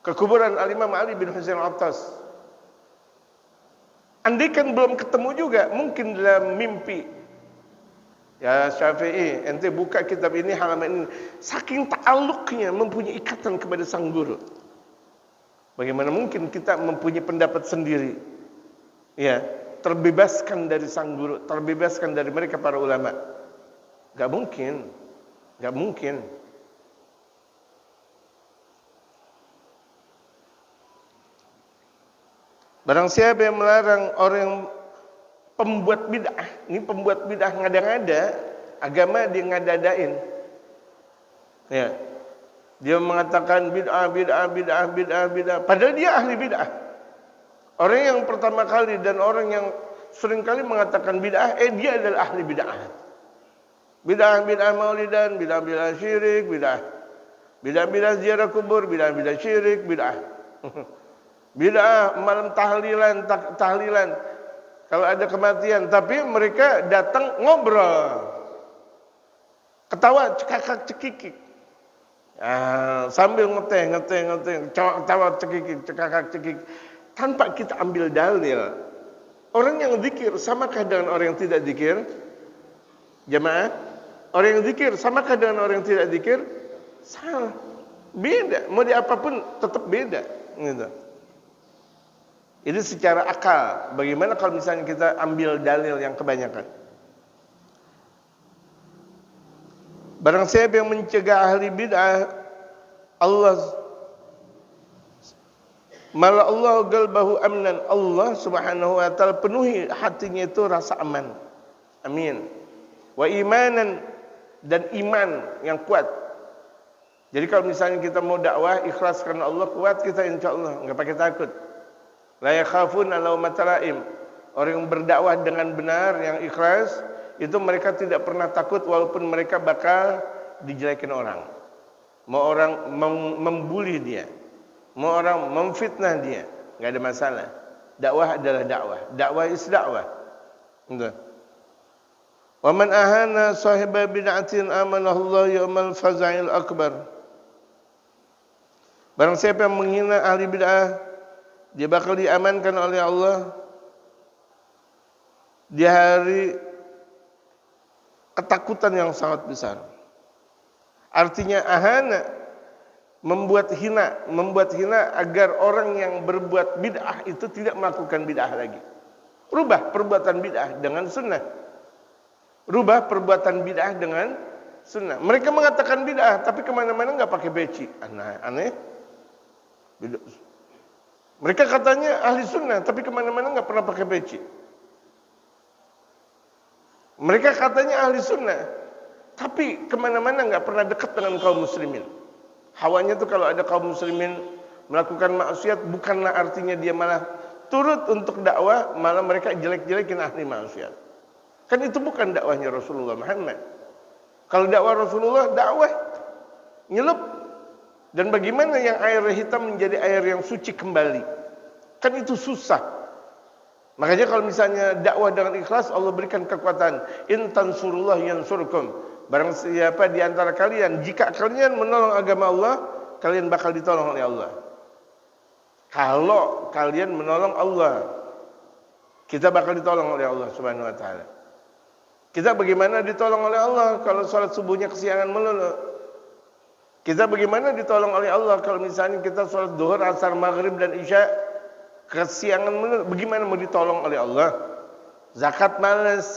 ke kuburan Al-Imam Ali bin Husain Al-Attas. Andaikan belum ketemu juga, mungkin dalam mimpi. Ya Syafi'i, ente buka kitab ini, halaman ini. Saking ta'alluqnya, mempunyai ikatan kepada sang guru. Bagaimana mungkin kita mempunyai pendapat sendiri? Ya, terbebaskan dari sang guru, terbebaskan dari mereka para ulama. Enggak mungkin. Barang siapa yang melarang orang yang pembuat bid'ah, ini pembuat bid'ah ngada-ngada, agama dia ngada-adain. Ya. Dia mengatakan bid'ah, padahal dia ahli bid'ah. Orang yang pertama kali dan orang yang sering kali mengatakan bid'ah, dia adalah ahli bid'ah. Bid'ah maulidan, bid'ah syirik, bid'ah ziarah kubur, bid'ah syirik, bid'ah. Bid'ah malam tahlilan. Kalau ada kematian, tapi mereka datang ngobrol. Ketawa cekakak cekikik. Sambil ngeteh, ketawa cekakak cekikik. Tanpa kita ambil dalil. Orang yang zikir samakah dengan orang yang tidak zikir? Jamaah, orang yang zikir samakah dengan orang yang tidak zikir? Salah. Beda. Mau di apapun tetap beda. Gitu. Ini secara akal. Bagaimana kalau misalnya kita ambil dalil yang kebanyakan? Barang siapa yang mencegah ahli bid'ah, Mala Allah qalbahu amnan. Allah Subhanahu wa taala penuhi hatinya itu rasa aman. Amin. Wa imanan, dan iman yang kuat. Jadi kalau misalnya kita mau dakwah ikhlas karena Allah, kuat kita insyaallah, enggak pakai takut. La yakhafuna laumata laim. Orang yang berdakwah dengan benar, yang ikhlas, itu mereka tidak pernah takut walaupun mereka bakal dijelekin orang. Mau orang membuli dia, mau orang memfitnah dia, enggak ada masalah. Dakwah adalah dakwah. Dakwah is dakwah. Entah. Wa man ahana sahiba bid'atin amanahu Allah yaumal faza'il akbar. Barang siapa yang menghina ahli bid'ah, dia bakal diamankan oleh Allah di hari ketakutan yang sangat besar. Artinya ahana, membuat hina agar orang yang berbuat bid'ah itu tidak melakukan bid'ah lagi. Rubah perbuatan bid'ah dengan sunnah. Rubah perbuatan bid'ah dengan sunnah. Mereka mengatakan bid'ah, tapi kemana-mana nggak pakai peci. Aneh. Mereka katanya ahli sunnah, tapi kemana-mana nggak pernah pakai peci. Mereka katanya ahli sunnah, tapi kemana-mana nggak pernah dekat dengan kaum muslimin. Hawanya tuh kalau ada kaum muslimin melakukan maksiat, bukanlah artinya dia malah turut untuk dakwah, malah mereka jelek-jelekin ahli maksiat. Kan itu bukan dakwahnya Rasulullah Muhammad. Kalau dakwah Rasulullah, dakwah nyelup. Dan bagaimana yang air hitam menjadi air yang suci kembali? Kan itu susah. Makanya kalau misalnya dakwah dengan ikhlas, Allah berikan kekuatan. In tansurullah yansurkum. Barang siapa di antara kalian, jika kalian menolong agama Allah, kalian bakal ditolong oleh Allah. Kalau kalian menolong Allah, kita bakal ditolong oleh Allah Subhanahu wa taala. Kita bagaimana ditolong oleh Allah kalau sholat subuhnya kesiangan melulu? Kita bagaimana ditolong oleh Allah kalau misalnya kita sholat duhur, asar, maghrib, dan isya kesiangan melulu? Bagaimana mau ditolong oleh Allah? Zakat malas,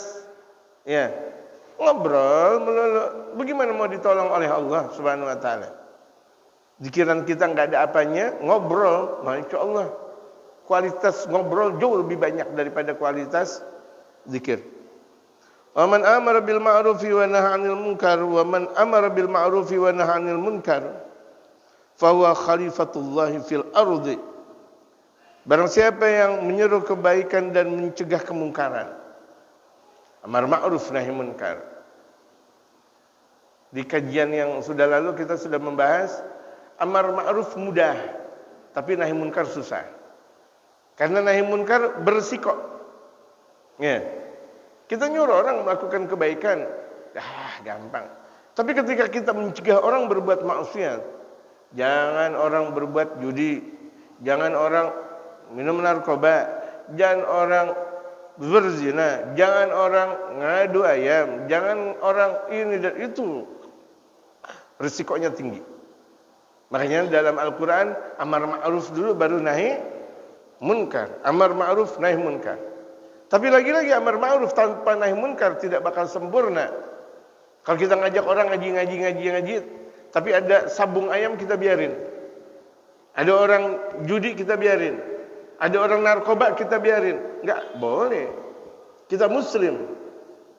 ya, ngobrol melulu. Bagaimana mau ditolong oleh Allah Subhanahu wa taala? Zikiran kita nggak ada apanya, ngobrol, masya Allah. Kualitas ngobrol jauh lebih banyak daripada kualitas zikir. Wa man amara bil ma'rufi wa nahaa 'anil munkar wa man amara bil ma'rufi wa nahaa 'anil munkar fa huwa khalifatullah fil ardi. Barang siapa yang menyeru kebaikan dan mencegah kemungkaran, amar ma'ruf nahi munkar. Di kajian yang sudah lalu kita sudah membahas amar ma'ruf mudah, tapi nahi munkar susah. Karena nahi munkar berisiko. Ya. Kita nyuruh orang melakukan kebaikan, gampang. Tapi ketika kita mencegah orang berbuat maksiat, jangan orang berbuat judi, jangan orang minum narkoba, jangan orang berzina, jangan orang ngadu ayam, jangan orang ini dan itu, risikonya tinggi. Makanya dalam Al-Quran amar ma'ruf dulu baru nahi munkar. Amar ma'ruf nahi munkar. Tapi lagi-lagi amar ma'ruf tanpa nahi munkar tidak bakal sempurna. Kalau kita ngajak orang ngaji, tapi ada sabung ayam kita biarin. Ada orang judi kita biarin. Ada orang narkoba kita biarin. Enggak boleh. Kita muslim.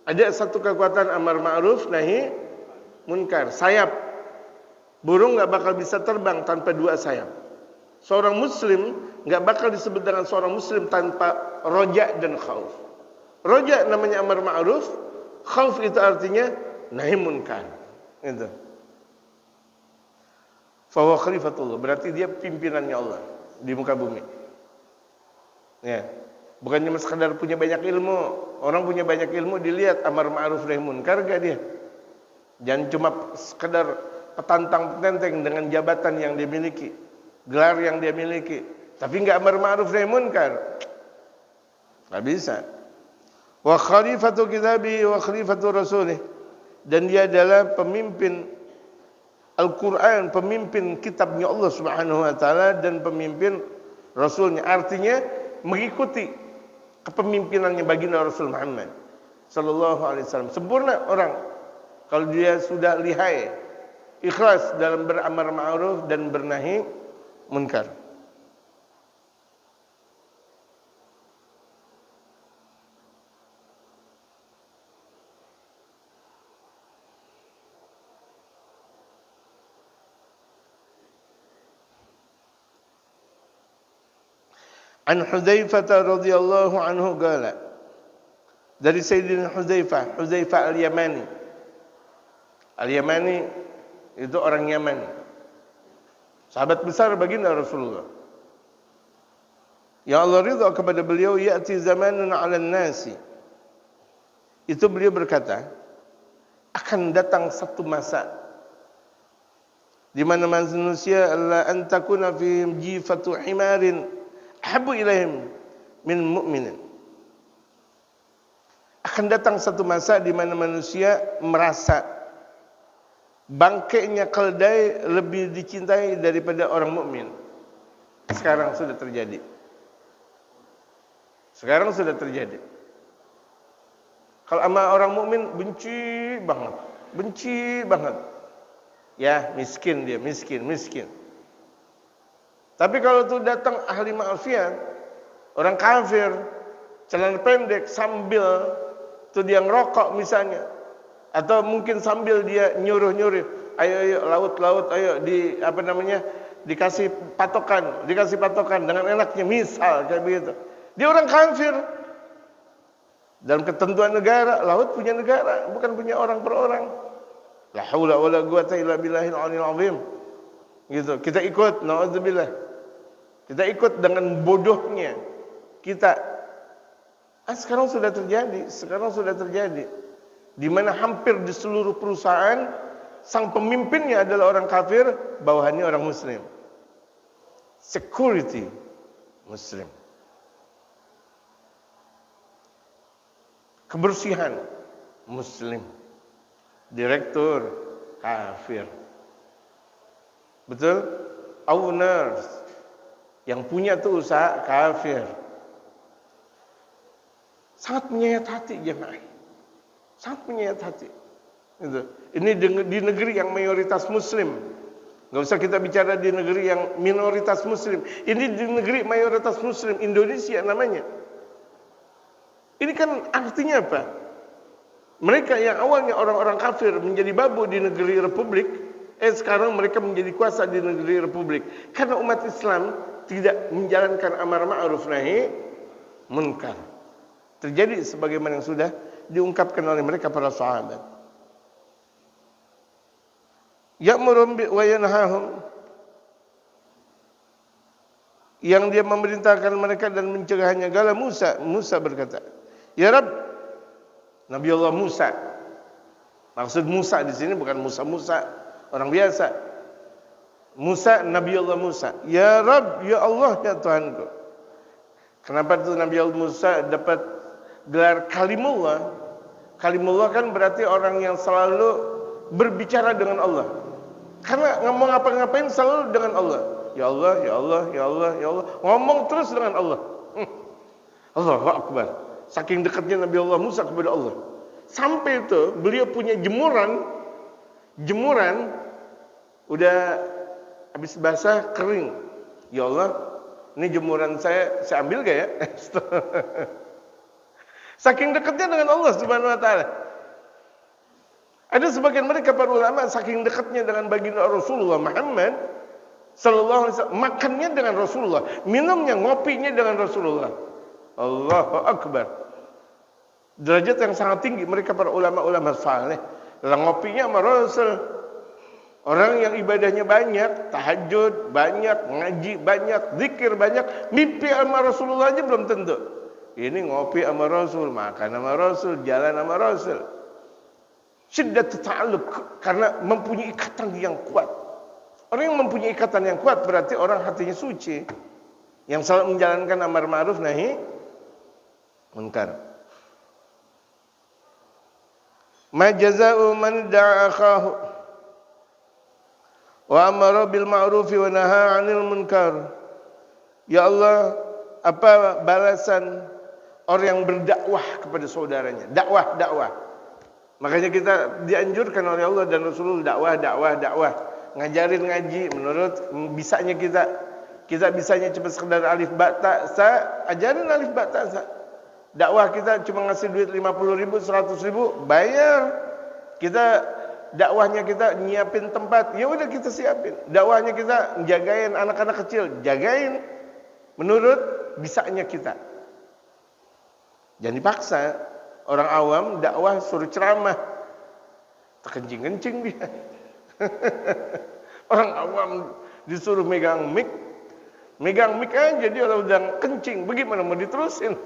Ada satu kekuatan amar ma'ruf nahi munkar. Sayap. Burung enggak bakal bisa terbang tanpa dua sayap. Seorang muslim enggak bakal disebut dengan seorang muslim tanpa roja dan khauf. Roja namanya amar ma'ruf, khauf itu artinya nahi munkar. Itu. Fa huwa khalifatullah, berarti dia pimpinannya Allah di muka bumi. Ya. Bukan cuma sekedar punya banyak ilmu. Orang punya banyak ilmu dilihat amar ma'ruf nahi munkar gak dia? Jangan cuma sekedar petantang-petenteng dengan jabatan yang dia miliki, gelar yang dia miliki, tapi enggak amar ma'ruf nahi munkar. Enggak bisa. Wa khalifatu kitabi wa khalifatu rasulih. Dan dia adalah pemimpin Al-Quran, pemimpin kitabnya Allah Subhanahu wa taala dan pemimpin Rasulnya. Artinya mengikuti kepemimpinannya baginda Rasul Muhammad sallallahu alaihi wasallam. Sempurna orang kalau dia sudah lihai, ikhlas dalam beramar ma'ruf dan bernahi munkar. An Hudzaifah radhiyallahu anhu qala, dari Sayyidina Hudzaifah Al-Yamani. Al-Yamani itu orang Yaman, sahabat besar baginda Rasulullah. Ya Allah ridha kepada beliau, ya'ti zamanun 'alan nasi. Itu beliau berkata, akan datang satu masa di mana manusia alla an takuna fihim jifatu himarin ahabbu ilaihim min mu'minin. Akan datang satu masa di mana manusia merasa bangkainya keledai lebih dicintai daripada orang mukmin. Sekarang sudah terjadi. Sekarang sudah terjadi. Kalau sama orang mukmin benci banget, benci banget. Ya, miskin dia, miskin. Tapi kalau tu datang ahli maksiat, orang kafir, celana pendek sambil tu dia ngerokok misalnya, atau mungkin sambil dia nyuruh-nyuruh, ayo laut, ayo di apa namanya, dikasih patokan dengan enaknya, misal kayak begitu. Dia orang kafir. Dalam ketentuan negara, laut punya negara, bukan punya orang per orang. La haula wala quwata illa billahil aliyil azim. Gitu. Kita ikut, naudzubillah. Kita ikut dengan bodohnya kita. Sekarang sudah terjadi. Di mana hampir di seluruh perusahaan sang pemimpinnya adalah orang kafir, bawahannya orang muslim. Security muslim. Kebersihan muslim. Direktur kafir. Betul? Owners yang punya tuh usaha kafir. Sangat menyayat hati jemaah. Sangat menyayat hati. Gitu. Ini di negeri yang mayoritas muslim. Enggak usah kita bicara di negeri yang minoritas muslim. Ini di negeri mayoritas muslim, Indonesia namanya. Ini kan artinya apa? Mereka yang awalnya orang-orang kafir menjadi babu di negeri republik, sekarang mereka menjadi kuasa di negeri republik. Karena umat Islam tidak menjalankan amar ma'ruf nahi munkar. Terjadi sebagaimana yang sudah diungkapkan oleh mereka para sahabat. Ya'muru wa yanhahum, yang dia memerintahkan mereka dan mencegahnya. Gala Musa berkata, ya Rabb, Nabi Allah Musa. Maksud Musa di sini bukan Musa orang biasa. Musa, Nabi Allah Musa. Ya Rabb, ya Allah, ya Tuhanku. Kenapa itu Nabi Allah Musa dapat gelar Kalimullah? Kalimullah kan berarti orang yang selalu berbicara dengan Allah. Karena ngomong apa-ngapain selalu dengan Allah. Ya Allah, ya Allah, ya Allah, ya Allah. Ngomong terus dengan Allah. Allahu Akbar. Saking dekatnya Nabi Allah Musa kepada Allah. Sampai itu beliau punya jemuran udah habis basah kering. Ya Allah, ini jemuran saya ambil gak ya? Saking dekatnya dengan Allah Subhanahu wa taala. Ada sebagian mereka para ulama saking dekatnya dengan baginda Rasulullah Muhammad sallallahu alaihi wasallam, makannya dengan Rasulullah, minumnya, ngopinya dengan Rasulullah. Allahu Akbar. Derajat yang sangat tinggi mereka para ulama-ulama saleh. Dalam ngopinya sama Rasul, Orang yang ibadahnya banyak, tahajud banyak, ngaji banyak, zikir banyak, mimpi sama Rasulullah aja belum tentu. Ini ngopi sama Rasul, makan sama Rasul, jalan sama Rasul. Syiddat ta'alluq, karena mempunyai ikatan yang kuat. Orang yang mempunyai ikatan yang kuat berarti orang hatinya suci, yang selalu menjalankan amar ma'ruf nahi munkar. Ma jazaa'u man da'a akhahu wa amara bil ma'rufi wa nahaa 'anil munkar. Ya Allah, apa balasan orang yang berdakwah kepada saudaranya? Dakwah. Makanya kita dianjurkan oleh Allah dan Rasulullah dakwah. Ngajarin ngaji menurut bisanya kita. Kita bisanya cuma sekedar alif ba ta sa, ajarin alif ba ta sa. Dakwah kita cuma ngasih duit 50.000, 100.000, bayar. Kita dakwahnya kita nyiapin tempat, ya udah kita siapin. Dakwahnya kita jagain anak-anak kecil, jagain menurut bisanya kita. Jangan dipaksa. Orang awam dakwah suruh ceramah, terkencing-kencing dia. Orang awam disuruh megang mic aja dia udah kencing. Bagaimana mau diterusin?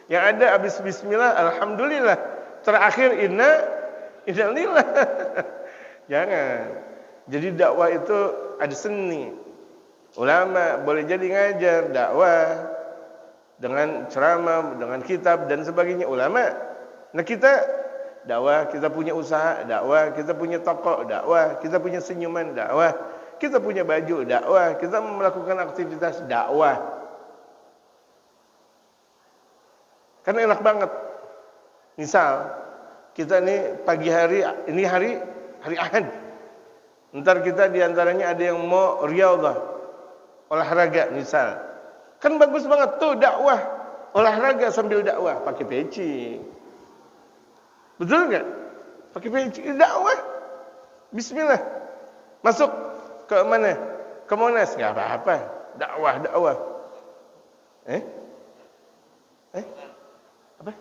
Yang ada habis bismillah, alhamdulillah. Terakhir innalillah. Jangan. Jadi dakwah itu ada seni. Ulama boleh jadi ngajar dakwah dengan ceramah, dengan kitab dan sebagainya. Ulama. Nah kita dakwah, kita punya usaha dakwah, kita punya toko dakwah, kita punya senyuman dakwah, kita punya baju dakwah, kita melakukan aktivitas dakwah. Kan enak banget. Misal kita nih pagi hari, ini hari Ahad. Ntar kita diantaranya ada yang mau riyadhah, olahraga misal. Kan bagus banget tuh dakwah, olahraga sambil dakwah, pakai peci. Betul enggak? Pakai peci dakwah. Bismillah. Masuk ke mana? Ke Monas, enggak apa-apa. Dakwah. Apa?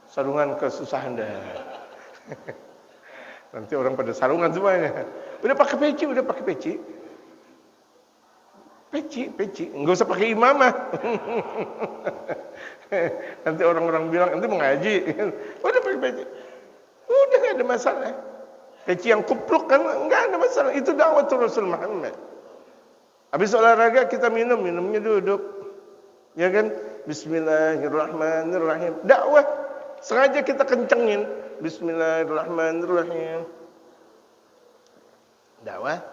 Sarungan kesusahan dah. Nanti orang pada sarungan semuanya. Udah pakai peci. Peci. Enggak usah pakai imamah. Nanti orang-orang bilang, nanti mengaji. Udah pakai peci. Udah enggak ada masalah. Peci yang kupluk kan enggak ada masalah. Itu dakwah Rasul Muhammad. Habis olahraga kita minumnya duduk. Ya kan? Bismillahirrahmanirrahim. Dakwah. Sengaja kita kencengin. Bismillahirrahmanirrahim. Dakwah.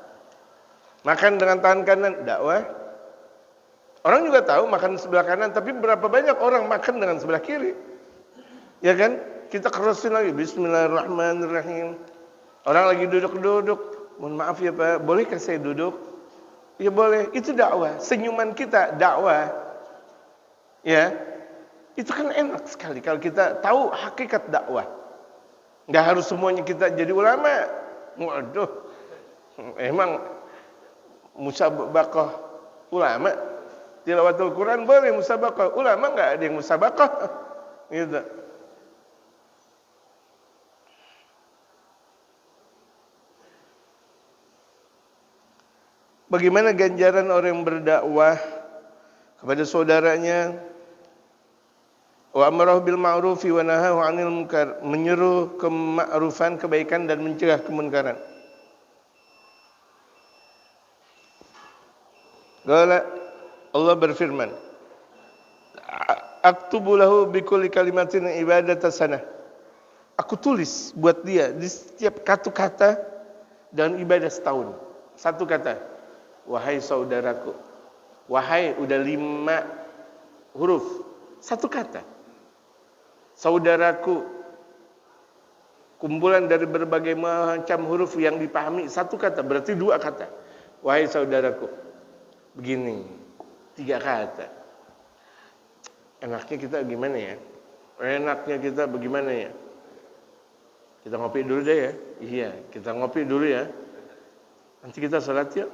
Makan dengan tangan kanan, dakwah. Orang juga tahu makan sebelah kanan, tapi berapa banyak orang makan dengan sebelah kiri? Ya kan? Kita kerusin lagi, bismillahirrahmanirrahim. Orang lagi duduk-duduk, mohon maaf ya Pak, bolehkah saya duduk? Ya boleh, itu dakwah. Senyuman kita dakwah. Ya, itu kan enak sekali kalau kita tahu hakikat dakwah. Nggak harus semuanya kita jadi ulama. Waduh, emang musabaqah ulama? Tilawatul Quran boleh musabaqah, ulama nggak ada yang musabaqah. Gitu. Bagaimana ganjaran orang yang berdakwah kepada saudaranya? Wa amarahu bil ma'rufi wa nahahu 'anil munkar, menyeru kema'rufan, kebaikan dan mencegah kemunkaran. Qala Allah berfirman, aktubu lahu bi kulli kalimatin ibadatan sanah. Aku tulis buat dia di setiap kata-kata dan ibadah setahun. Satu kata, wahai saudaraku. Wahai udah 5 huruf. Satu kata. Saudaraku. Kumpulan dari berbagai macam huruf yang dipahami. Satu kata, berarti 2 kata. Wahai saudaraku. Begini, 3 kata. Enaknya kita gimana ya? Enaknya kita bagaimana ya? Kita ngopi dulu deh ya. Iya, kita ngopi dulu ya. Nanti kita sholat yuk.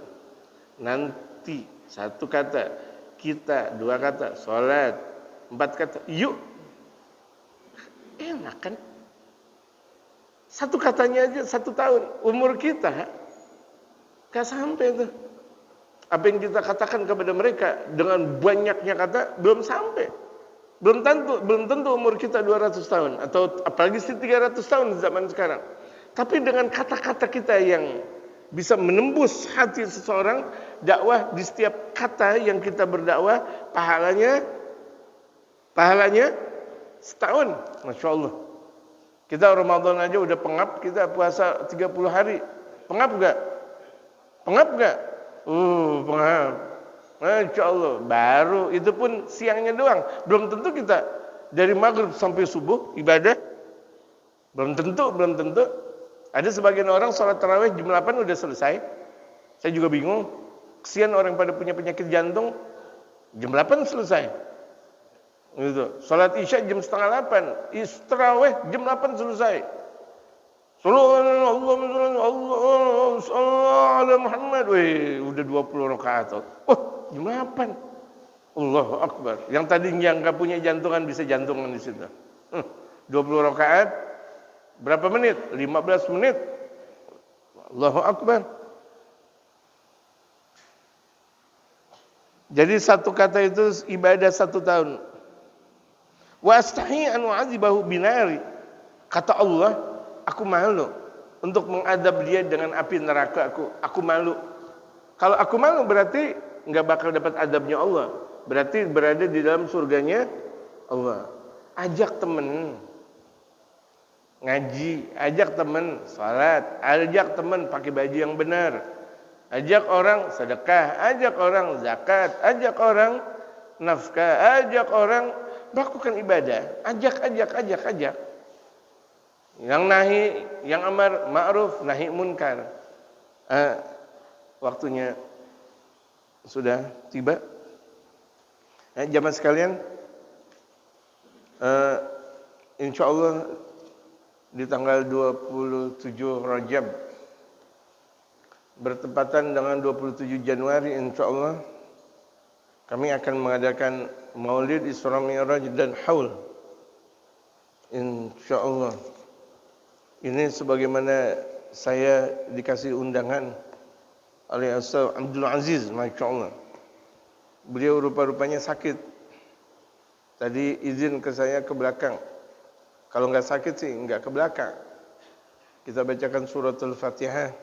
Nanti 1 kata. Kita 2 kata. Sholat 4 kata. Yuk. Enak kan? Satu katanya aja 1 tahun. Umur kita gak sampai tuh. Apa yang kita katakan kepada mereka dengan banyaknya kata belum sampai. Belum tentu umur kita 200 tahun atau apalagi 300 tahun di zaman sekarang. Tapi dengan kata-kata kita yang bisa menembus hati seseorang, dakwah di setiap kata yang kita berdakwah pahalanya setahun. Masya Allah. Kita Ramadan aja udah pengap, kita puasa 30 hari. Pengap enggak? Pengap enggak? Pengap. Masya Allah. Baru itu pun siangnya doang. Belum tentu kita dari maghrib sampai subuh ibadah. Belum tentu. Ada sebagian orang sholat tarawih jam 8 udah selesai. Saya juga bingung. Kesian orang pada punya penyakit jantung. Jam 8 selesai. Gitu. Sholat isya jam setengah 8. Tarawih jam 8 selesai. Sallallahu ala Muhammad. Wih, udah 20 rakaat. Oh, jam 8. Allahu Akbar. Yang tadinya nggak punya jantungan bisa jantungan di situ. 20 rakaat. Berapa menit? 15 menit. Allahu Akbar. Jadi satu kata itu ibadah 1 tahun. Wa astahi an u'adzibahu binari. Kata Allah, aku malu untuk mengadab dia dengan api neraka aku. Aku malu. Kalau aku malu berarti enggak bakal dapat adabnya Allah. Berarti berada di dalam surganya Allah. Ajak temen ngaji, ajak teman salat, ajak teman pakai baju yang benar, ajak orang sedekah, ajak orang zakat, ajak orang nafkah, ajak orang melakukan ibadah, ajak. Yang nahi, yang amar ma'ruf, nahi munkar. Waktunya sudah tiba. Jamaah sekalian, insyaallah di tanggal 27 Rajab bertepatan dengan 27 Januari insyaallah kami akan mengadakan Maulid Isra Mi'raj dan Haul. Insyaallah. Ini sebagaimana saya dikasih undangan oleh Ustaz Abdul Aziz, masyaallah. Beliau rupa-rupanya sakit. Tadi izin ke saya ke belakang. Kalau enggak sakit sih enggak ke belakang. Kita bacakan suratul Fatihah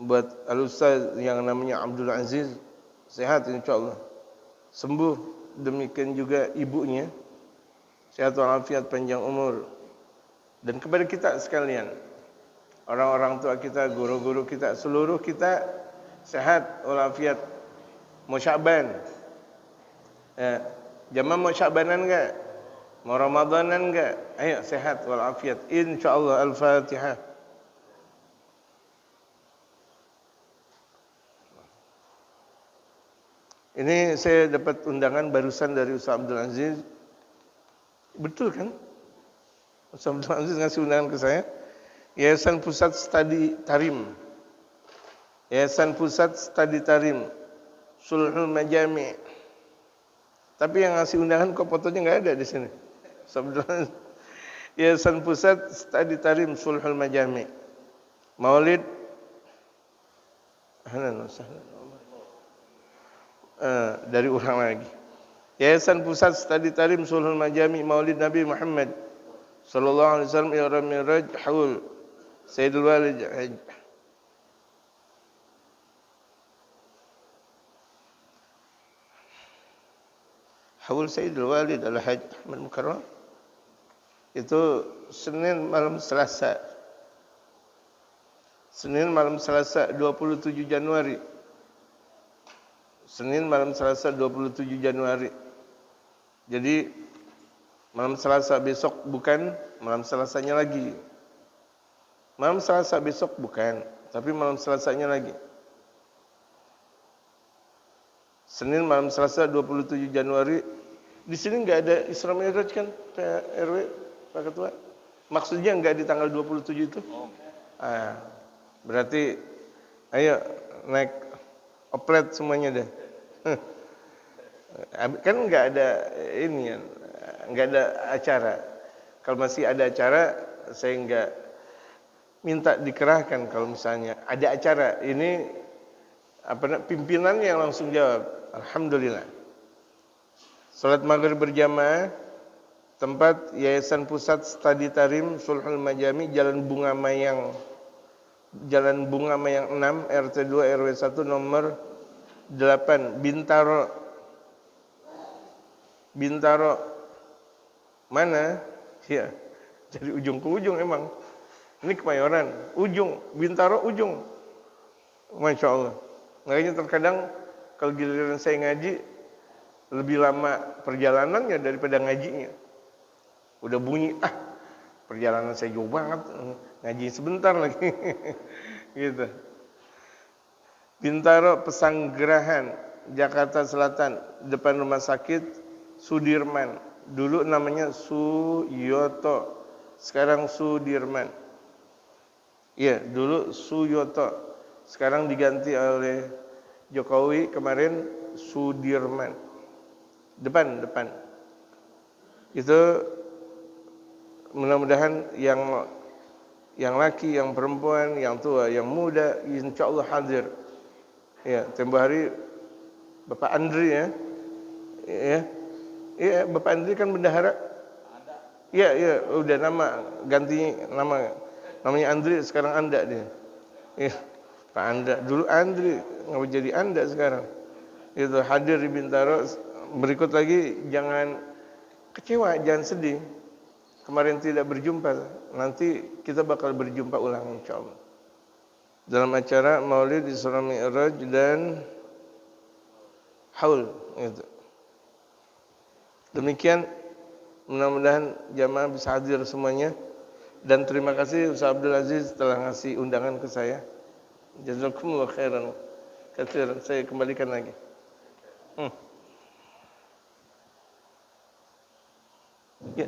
buat al-ustaz yang namanya Abdul Aziz, sehat insyaallah. Sembuh, demikian juga ibunya. Sehat walafiat, panjang umur. Dan kepada kita sekalian, orang-orang tua kita, guru-guru kita, seluruh kita sehat walafiat. Mau Sya'ban. Jamaah mau Sya'banan enggak? Mau Ramadanan enggak? Ayo sehat walafiat insyaallah. Al-Fatihah. Ini saya dapat undangan barusan dari Ustaz Abdul Aziz. Betul kan? Ustaz Abdul Aziz ngasih undangan ke saya. Yayasan Pusat Studi Tarim. Yayasan Pusat Studi Tarim. Sulhul Majami'. Tapi yang ngasih undangan kok fotonya enggak ada di sini. Yayasan Pusat Studi Tarim Sulhul Majami'. Maulid dari ulang lagi. Yayasan Pusat Studi Tarim Sulhul Majami' Maulid Nabi Muhammad sallallahu alaihi wasallam Isra Mi'raj Haul Sayyidul Walid Haul Sayyidul Walid Al-Hajj Ahmad Mukarram. Itu Senin malam Selasa 27 Januari. Senin malam Selasa 27 Januari. Jadi malam Selasa besok bukan, malam Selasanya lagi. Malam Selasa besok bukan, tapi malam Selasanya lagi. Senin malam Selasa 27 Januari. Di sini enggak ada Isra Mi'raj kan, Pak RW, Pak Ketua? Maksudnya enggak di tanggal 27 itu? Berarti ayo naik oplet semuanya deh. Kan enggak ada ini, enggak ada acara. Kalau masih ada acara, saya enggak minta dikerahkan kalau misalnya ada acara ini pimpinannya yang langsung jawab. Alhamdulillah. Salat maghrib berjamaah tempat Yayasan Pusat Studi Tarim Sulhul Majami Jalan Bunga Mayang 6 RT 2 RW 1 nomor 8 Bintaro mana? Ya, dari ujung ke ujung emang. Ini Kemayoran, ujung Bintaro ujung. Masya Allah. Makanya terkadang kalau giliran saya ngaji lebih lama perjalanannya daripada ngajinya. Udah bunyi, perjalanan saya jauh banget, ngaji sebentar lagi. Gitu. Bintaro Pesanggerahan, Jakarta Selatan, depan rumah sakit Sudirman. Dulu namanya Suyoto, sekarang Sudirman. Iya, dulu Suyoto, sekarang diganti oleh Jokowi kemarin Sudirman. Depan. Itu mudah-mudahan yang laki, yang perempuan, yang tua, yang muda, insyaallah hadir. Ya, tempoh hari Bapak Andri ya. Iya, Bapak Andri kan bendahara. Iya, udah ganti nama. Namanya Andri, sekarang Anda dia. Iya, Pak Anda. Dulu Andri, ngapa jadi Anda sekarang? Itu hadir di Bintaro. Berikut lagi jangan kecewa, jangan sedih. Kemarin tidak berjumpa, nanti kita bakal berjumpa ulang insyaallah. Dalam acara Maulid Isra Mi'raj dan Haul gitu. Demikian, mudah-mudahan jamaah bisa hadir semuanya. Dan terima kasih Ustaz Abdul Aziz telah ngasih undangan ke saya. Jazakumullah khairan katsiran. Saya kembalikan lagi. Ya.